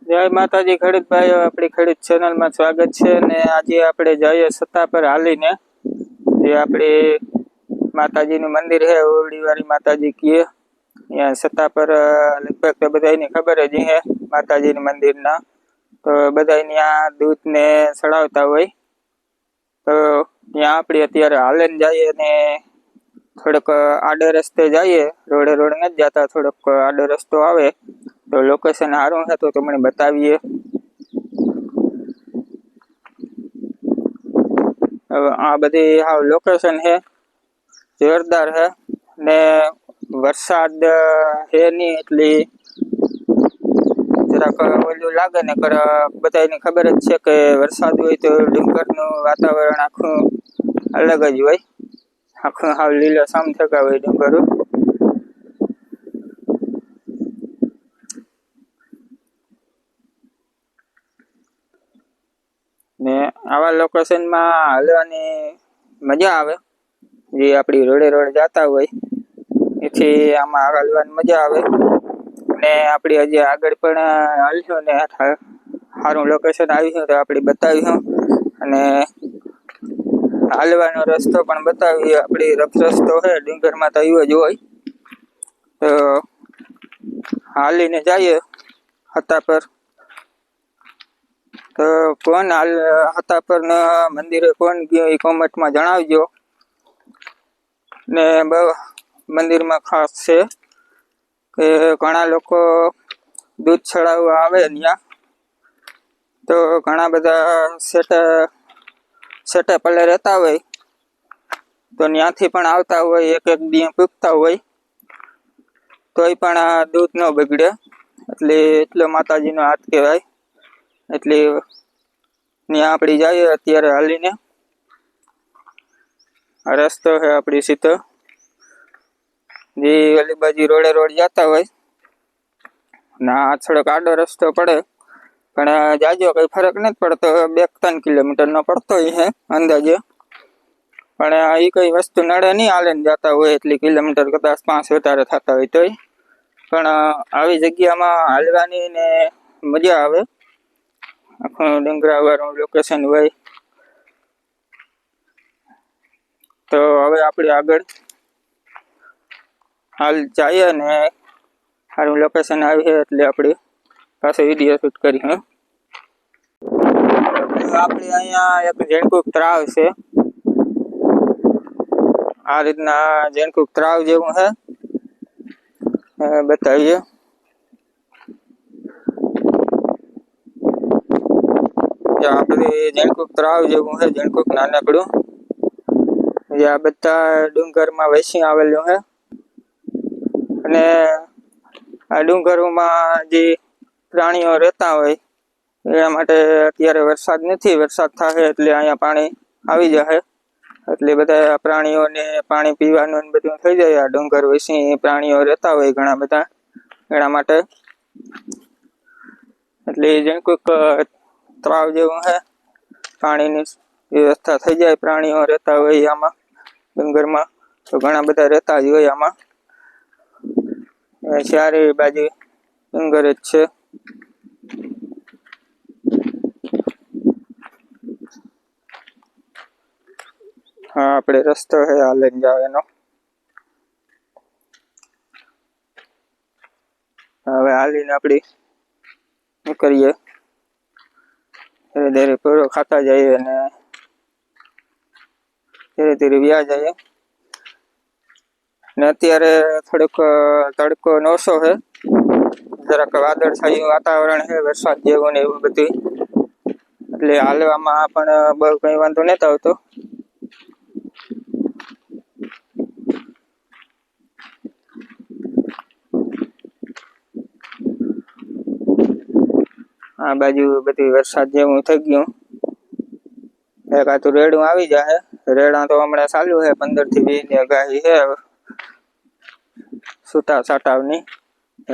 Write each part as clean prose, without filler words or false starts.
જય માતાજી ખેડૂત ભાઈઓ, આપણી ખેડૂત ચેનલમાં સ્વાગત છે. ને આજે આપણે જઈએ સત્તા પર હાલીને, જે આપણે માતાજીનું મંદિર છે, ઓરડીવાળી માતાજી કીએ ત્યાં સત્તા પર. લગભગ તો બધાની ખબર જ છે માતાજીના મંદિરના, તો બધા ત્યાં દૂધ ને ચડાવતા હોય. તો ત્યાં આપણે અત્યારે હાલીને જઈએ ને થોડોક આડે રસ્તે જઈએ, રોડે નથી જતા, થોડોક આડો રસ્તો આવે તો લોકેશન સારું છે તો તમને બતાવીએ. આ બધી હાવ લોકેશન છે, જોરદાર છે ને વરસાદ છે નહીં એટલી જરાક ઓલું લાગે ને, બધાને ખબર જ છે કે વરસાદ હોય તો ડુંગરનું વાતાવરણ આખું અલગ જ હોય, આખું હાવ લીલાછમ થતા હોય ડુંગરો. ને આવા લોકેશનમાં હાલવાની મજા આવે, જે આપણી રોડે જતા હોય એથી આમાં હાલવાની મજા આવે. ને આપણે હજી આગળ પણ હાલશું ને સારું લોકેશન આવ્યું તો આપણે બતાવીશું, અને હાલવાનો રસ્તો પણ બતાવીએ. આપણી રફ રસ્તો છે ડુંગરમાં તો એવો જ હોય, તો હાલીને જઈએ હત્તા પર. તો કોણ હત્તા પર મંદિરે કોણ ગયો એ કોમેન્ટમાં જણાવજો. ને મંદિરમાં ખાસ છે કે ઘણા લોકો દૂધ ચડાવવા આવે ત્યાં, તો ઘણા બધા સેટે પલે રહેતા હોય તો ત્યાંથી પણ આવતા હોય, એક દી પૂગતા હોય તોય પણ દૂધ ન બગડે. એટલો માતાજીનો હાથ કહેવાય. એટલે ત્યાં આપણે જઈએ અત્યારે હાલીને. આ રસ્તો છે આપણી સીધો, જે ઓલી બાજુ રોડે જતા હોય ના, થોડોક આડો રસ્તો પડે પણ જાજો કઈ ફરક નથી પડતો, 2-3 કિલોમીટર નો પડતો છે અંદાજે. પણ એ કઈ વસ્તુ નડે નહીં હાલીને જતા હોય, એટલી કિલોમીટર કદાચ 5 વધારે થતા હોય તોય. પણ આવી જગ્યામાં હાલવાની ને મજા આવે, આખું ડુંગરાવાળું લોકેશન હોય. તો હવે આપણે આગળ હાલ જઈએ ને સારું લોકેશન આવી છે એટલે આપણે પાછો વિડીયો શૂટ કરી. આપણે અહીંયા એક ઝેણકુક તળાવ છે, આ રીતના ઝેણકુક તળાવ જેવું છે, બતાવીએ. આપણે ઝેણકુક તળાવ જેવું છે, ઝેણકુક નાનકડું, આ બધા ડુંગરમાં વસી આવેલું છે. અને આ ડુંગરોમાં જે પ્રાણીઓ રહેતા હોય એના માટે અત્યારે વરસાદ નથી, વરસાદ થાય એટલે અહીંયા પાણી આવી જશે, એટલે બધા પ્રાણીઓને પાણી પીવાનું બધું થઈ જાય. આ ડુંગર વસી પ્રાણીઓ રહેતા હોય ઘણા બધા, એના માટે. એટલે ઝેણકુક તળાવ જેવું છે, પાણીની વ્યવસ્થા થઈ જાય. પ્રાણીઓ રહેતા હોય આમાં ડુંગરમાં, તો ઘણા બધા રહેતા જ હોય આમાં. ચારે બાજુ ડુંગર જ છે. હા, આપણે રસ્તો છે હાલીને જવાનો. હવે હાલીને આપણે નીકળીએ, ધીરે ધીરે પૂરો ખાતા જઈએ અને ધીરે ધીરે વ્યા જઈએ. ને અત્યારે થોડોક તડકો નોશો છે, જરાક વાદળછાયું વાતાવરણ છે, વરસાદ જેવું ને એવું બધું, એટલે હાલવામાં પણ બહુ કઈ વાંધો નથી આવતો. આ બાજુ બધી વરસાદ જેવું થઈ ગયું, એકાતું રેડું આવી જાય. રેડા તો હમણાં ચાલુ છે, 15 થી 20 ની આગાહી છે છૂટા છાટાવની.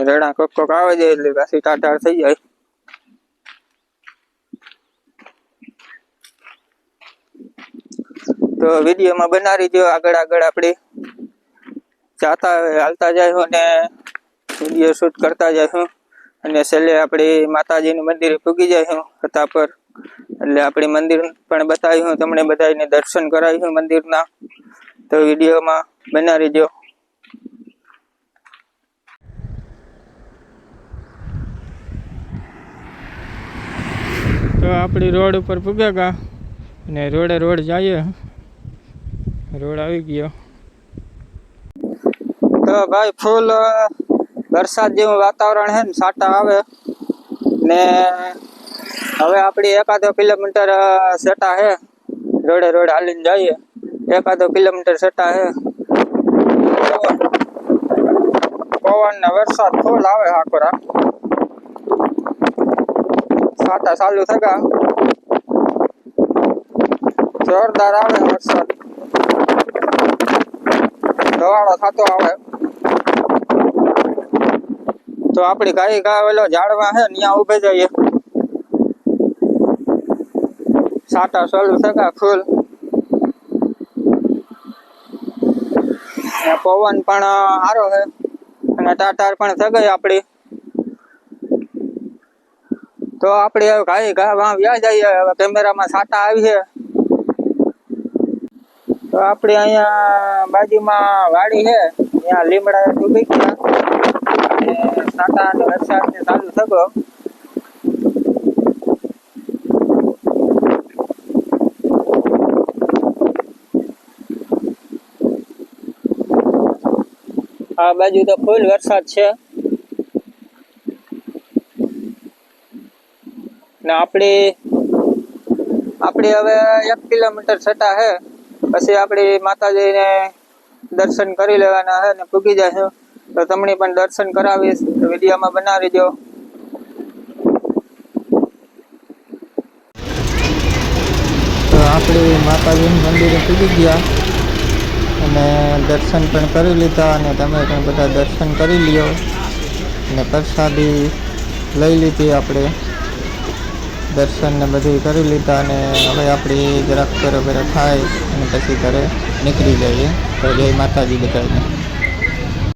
રેડા કોક આવે જાય એટલે પાછી ટાટાર થઈ જાય. તો વિડીયોમાં બનાવી દો, આગળ આપણે જાતા હાલતા જાય ને વિડીયો શૂટ કરતા જાય. અને છેલ્લે આપણે માતાજીનું મંદિરે પૂગી જઈશું હતા પર, એટલે આપણે મંદિર પણ બતાવ્યું તમને બધાને, દર્શન કરાવ્યું મંદિરના. તો વિડીયોમાં બના રહેજો. તો આપણી રોડ ઉપર પૂગ્યા ગયા અને રોડ જઈએ. રોડ આવી ગયો. તો ભાઈ ફૂલ વરસાદ જેવું વાતાવરણ છે ને, છાંટા આવે ને. હવે આપણી 1-2 કિલોમીટર સેટા છે. રોડ હાલીને જઈએ. 1-2 કિલોમીટર સેટા છે. પવન ને વરસાદ ફૂલ આવે. આકોરા છાંટા ચાલુ થયા, જોરદાર આવે વરસાદ. ધવાડો થતો આવે. તો આપડી ગાય ઓલો ઝાડવા છે ત્યાં ઉભે જઈએ. છાંટા ચાલુ થયા ફૂલ. પવન પણ સારો છે અને ટાટાર પણ થઈ ગઈ આપડી. તો આપણે ઘા વ્યા જઈએ. હવે કેમેરામાં છાંટા આવી છે. તો આપણે અહીંયા બાજુમાં વાડી છે, ત્યાં લીમડા ડૂબી ગયા. છાંટા અને વરસાદ ને ચાલુ થયો. આ બાજુ તો ફૂલ વરસાદ છે ને. આપણે હવે 1 કિલોમીટર છટા છે. પછી આપણી માતાજીને દર્શન કરી લેવાના છે ને પૂગી જશે. તો તમને પણ દર્શન કરાવીશ. વિડીયોમાં બનાવી રહેજો. તો આપણે માતાજીના મંદિરે પૂગી ગયા અને દર્શન પણ કરી લીધા. અને તમે પણ બધા દર્શન કરી લ્યો અને પ્રસાદી લઈ લીધી. આપણે દર્શન ને બધું કરી લીધા અને હવે આપણે જરાક બરાબર ખાઈ અને પછી ઘરે નીકળી જઈએ. તો જય માતાજી બધાને.